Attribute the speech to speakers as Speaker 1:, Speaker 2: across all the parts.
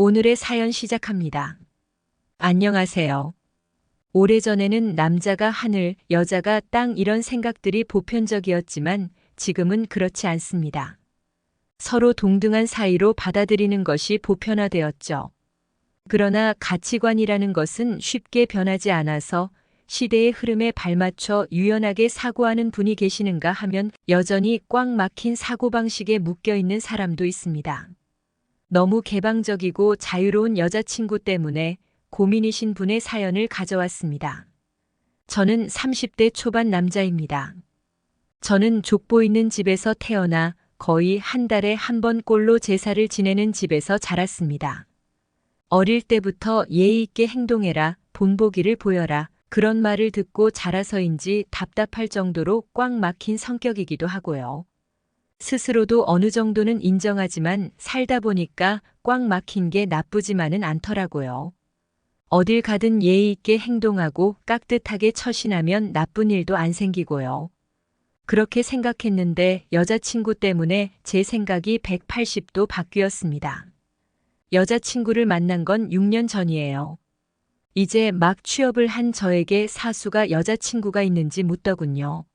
Speaker 1: 오늘의 사연 시작합니다. 안녕하세요. 오래전에는 남자가 하늘, 여자가 땅 이런 생각들이 보편적이었지만 지금은 그렇지 않습니다. 서로 동등한 사이로 받아들이는 것이 보편화되었죠. 그러나 가치관이라는 것은 쉽게 변하지 않아서 시대의 흐름에 발맞춰 유연하게 사고하는 분이 계시는가 하면 여전히 꽉 막힌 사고방식에 묶여 있는 사람도 있습니다. 너무 개방적이고 자유로운 여자친구 때문에 고민이신 분의 사연을 가져왔습니다. 저는 30대 초반 남자입니다. 저는 족보 있는 집에서 태어나 거의 한 달에 한 번 꼴로 제사를 지내는 집에서 자랐습니다. 어릴 때부터 예의 있게 행동해라, 본보기를 보여라, 그런 말을 듣고 자라서인지 답답할 정도로 꽉 막힌 성격이기도 하고요. 스스로도 어느 정도는 인정하지만 살다 보니까 꽉 막힌 게 나쁘지만은 않더라고요. 어딜 가든 예의 있게 행동하고 깍듯하게 처신하면 나쁜 일도 안 생기고요. 그렇게 생각했는데 여자친구 때문에 제 생각이 180도 바뀌었습니다. 여자친구를 만난 건 6년 전이에요. 이제 막 취업을 한 저에게 사수가 여자친구가 있는지 묻더군요.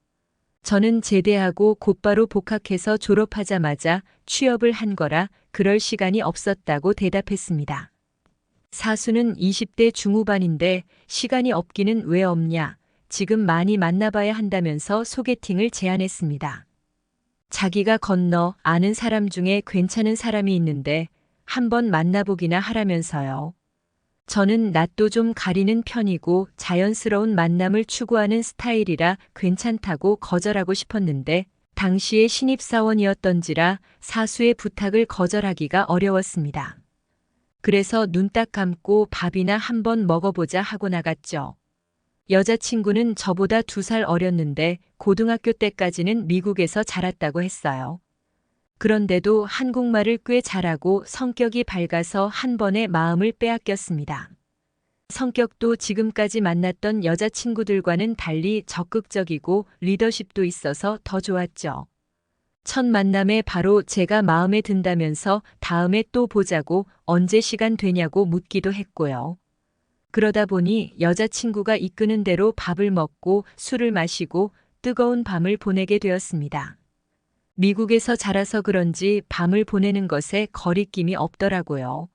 Speaker 1: 저는 제대하고 곧바로 복학해서 졸업하자마자 취업을 한 거라 그럴 시간이 없었다고 대답했습니다. 사수는 20대 중후반인데 시간이 없기는 왜 없냐, 지금 많이 만나봐야 한다면서 소개팅을 제안했습니다. 자기가 건너 아는 사람 중에 괜찮은 사람이 있는데 한번 만나보기나 하라면서요. 저는 낯도 좀 가리는 편이고 자연스러운 만남을 추구하는 스타일이라 괜찮다고 거절하고 싶었는데 당시에 신입사원이었던지라 사수의 부탁을 거절하기가 어려웠습니다. 그래서 눈 딱 감고 밥이나 한번 먹어보자 하고 나갔죠. 여자친구는 저보다 2살 어렸는데 고등학교 때까지는 미국에서 자랐다고 했어요. 그런데도 한국말을 꽤 잘하고 성격이 밝아서 한 번에 마음을 빼앗겼습니다. 성격도 지금까지 만났던 여자친구들과는 달리 적극적이고 리더십도 있어서 더 좋았죠. 첫 만남에 바로 제가 마음에 든다면서 다음에 또 보자고 언제 시간 되냐고 묻기도 했고요. 그러다 보니 여자친구가 이끄는 대로 밥을 먹고 술을 마시고 뜨거운 밤을 보내게 되었습니다. 미국에서 자라서 그런지 밤을 보내는 것에 거리낌이 없더라고요.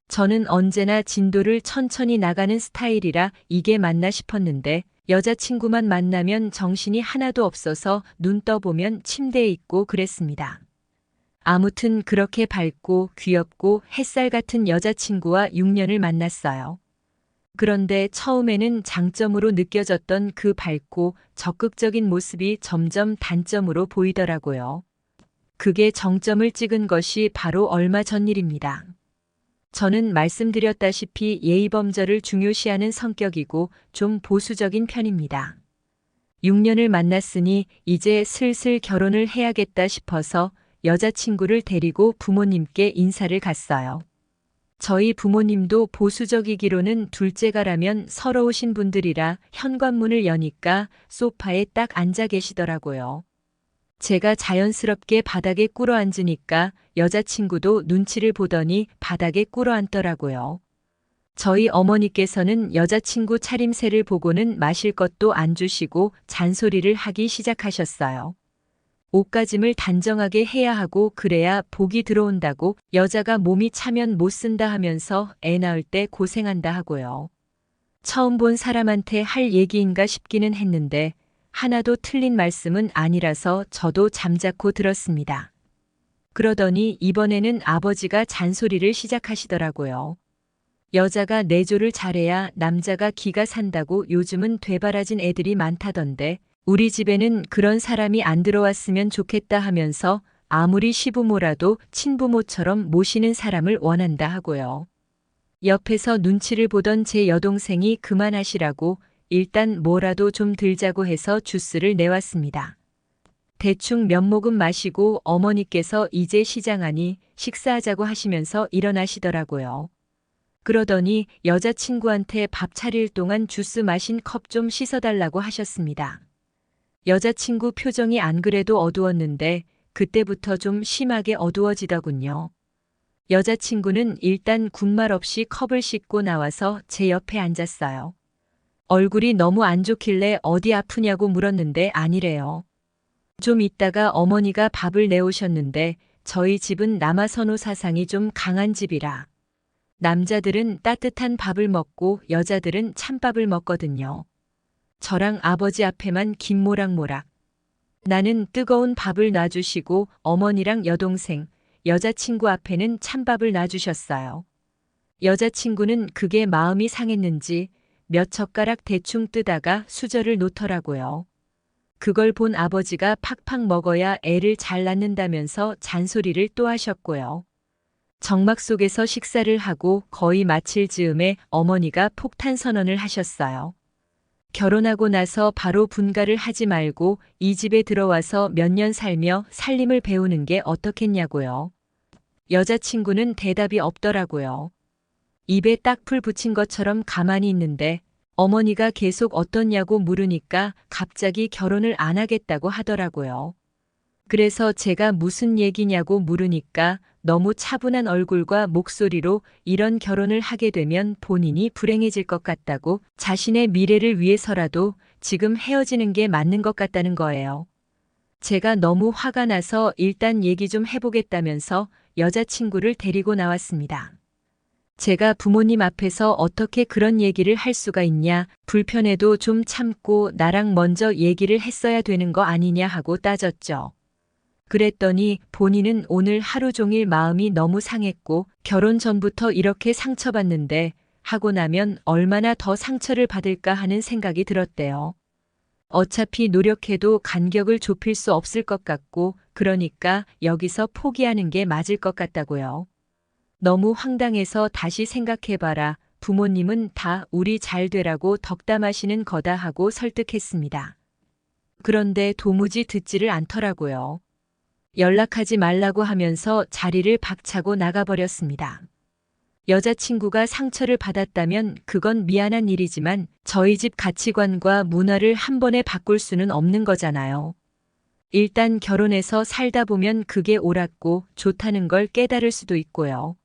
Speaker 1: 저는 언제나 진도를 천천히 나가는 스타일이라 이게 맞나 싶었는데 여자친구만 만나면 정신이 하나도 없어서 눈 떠보면 침대에 있고 그랬습니다. 아무튼 그렇게 밝고 귀엽고 햇살 같은 여자친구와 6년을 만났어요. 그런데 처음에는 장점으로 느껴졌던 그 밝고 적극적인 모습이 점점 단점으로 보이더라고요. 그게 정점을 찍은 것이 바로 얼마 전 일입니다. 저는 말씀드렸다시피 예의범절을 중요시하는 성격이고 좀 보수적인 편입니다. 6년을 만났으니 이제 슬슬 결혼을 해야겠다 싶어서 여자친구를 데리고 부모님께 인사를 갔어요. 저희 부모님도 보수적이기로는 둘째가라면 서러우신 분들이라 현관문을 여니까 소파에 딱 앉아 계시더라고요. 제가 자연스럽게 바닥에 꿇어 앉으니까 여자친구도 눈치를 보더니 바닥에 꿇어 앉더라고요. 저희 어머니께서는 여자친구 차림새를 보고는 마실 것도 안 주시고 잔소리를 하기 시작하셨어요. 옷가짐을 단정하게 해야 하고 그래야 복이 들어온다고, 여자가 몸이 차면 못 쓴다 하면서 애 낳을 때 고생한다 하고요. 처음 본 사람한테 할 얘기인가 싶기는 했는데 하나도 틀린 말씀은 아니라서 저도 잠자코 들었습니다. 그러더니 이번에는 아버지가 잔소리를 시작하시더라고요. 여자가 내조를 잘해야 남자가 기가 산다고 요즘은 되바라진 애들이 많다던데 우리 집에는 그런 사람이 안 들어왔으면 좋겠다 하면서 아무리 시부모라도 친부모처럼 모시는 사람을 원한다 하고요. 옆에서 눈치를 보던 제 여동생이 그만하시라고 일단 뭐라도 좀 들자고 해서 주스를 내왔습니다. 대충 몇 모금 마시고 어머니께서 이제 시장하니 식사하자고 하시면서 일어나시더라고요. 그러더니 여자친구한테 밥 차릴 동안 주스 마신 컵 좀 씻어달라고 하셨습니다. 여자친구 표정이 안 그래도 어두웠는데 그때부터 좀 심하게 어두워지더군요. 여자친구는 일단 군말 없이 컵을 씻고 나와서 제 옆에 앉았어요. 얼굴이 너무 안 좋길래 어디 아프냐고 물었는데 아니래요. 좀 있다가 어머니가 밥을 내오셨는데 저희 집은 남아선호 사상이 좀 강한 집이라 남자들은 따뜻한 밥을 먹고 여자들은 찬밥을 먹거든요. 저랑 아버지 앞에만 김모락모락. 나는 뜨거운 밥을 놔주시고 어머니랑 여동생, 여자친구 앞에는 찬밥을 놔주셨어요. 여자친구는 그게 마음이 상했는지 몇 젓가락 대충 뜨다가 수저를 놓더라고요. 그걸 본 아버지가 팍팍 먹어야 애를 잘 낳는다면서 잔소리를 또 하셨고요. 정막 속에서 식사를 하고 거의 마칠 즈음에 어머니가 폭탄 선언을 하셨어요. 결혼하고 나서 바로 분가를 하지 말고 이 집에 들어와서 몇 년 살며 살림을 배우는 게 어떻겠냐고요. 여자친구는 대답이 없더라고요. 입에 딱풀 붙인 것처럼 가만히 있는데 어머니가 계속 어떻냐고 물으니까 갑자기 결혼을 안 하겠다고 하더라고요. 그래서 제가 무슨 얘기냐고 물으니까 너무 차분한 얼굴과 목소리로 이런 결혼을 하게 되면 본인이 불행해질 것 같다고 자신의 미래를 위해서라도 지금 헤어지는 게 맞는 것 같다는 거예요. 제가 너무 화가 나서 일단 얘기 좀 해보겠다면서 여자친구를 데리고 나왔습니다. 제가 부모님 앞에서 어떻게 그런 얘기를 할 수가 있냐, 불편해도 좀 참고 나랑 먼저 얘기를 했어야 되는 거 아니냐 하고 따졌죠. 그랬더니 본인은 오늘 하루 종일 마음이 너무 상했고 결혼 전부터 이렇게 상처받는데 하고 나면 얼마나 더 상처를 받을까 하는 생각이 들었대요. 어차피 노력해도 간격을 좁힐 수 없을 것 같고 그러니까 여기서 포기하는 게 맞을 것 같다고요. 너무 황당해서 다시 생각해봐라. 부모님은 다 우리 잘 되라고 덕담하시는 거다 하고 설득했습니다. 그런데 도무지 듣지를 않더라고요. 연락하지 말라고 하면서 자리를 박차고 나가버렸습니다. 여자친구가 상처를 받았다면 그건 미안한 일이지만 저희 집 가치관과 문화를 한 번에 바꿀 수는 없는 거잖아요. 일단 결혼해서 살다 보면 그게 옳았고 좋다는 걸 깨달을 수도 있고요.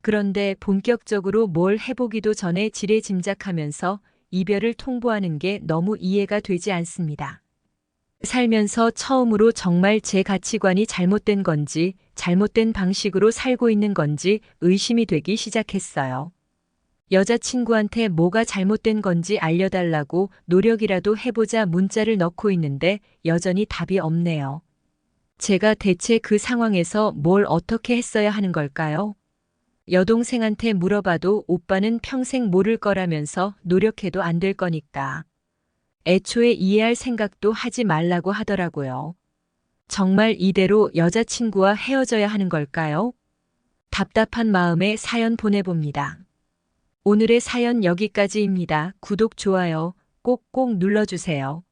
Speaker 1: 그런데 본격적으로 뭘 해보기도 전에 지레짐작하면서 이별을 통보하는 게 너무 이해가 되지 않습니다. 살면서 처음으로 정말 제 가치관이 잘못된 건지 잘못된 방식으로 살고 있는 건지 의심이 되기 시작했어요. 여자친구한테 뭐가 잘못된 건지 알려달라고 노력이라도 해보자 문자를 넣고 있는데 여전히 답이 없네요. 제가 대체 그 상황에서 뭘 어떻게 했어야 하는 걸까요? 여동생한테 물어봐도 오빠는 평생 모를 거라면서 노력해도 안 될 거니까. 애초에 이해할 생각도 하지 말라고 하더라고요. 정말 이대로 여자친구와 헤어져야 하는 걸까요? 답답한 마음에 사연 보내봅니다. 오늘의 사연 여기까지입니다. 구독, 좋아요 꼭꼭 눌러주세요.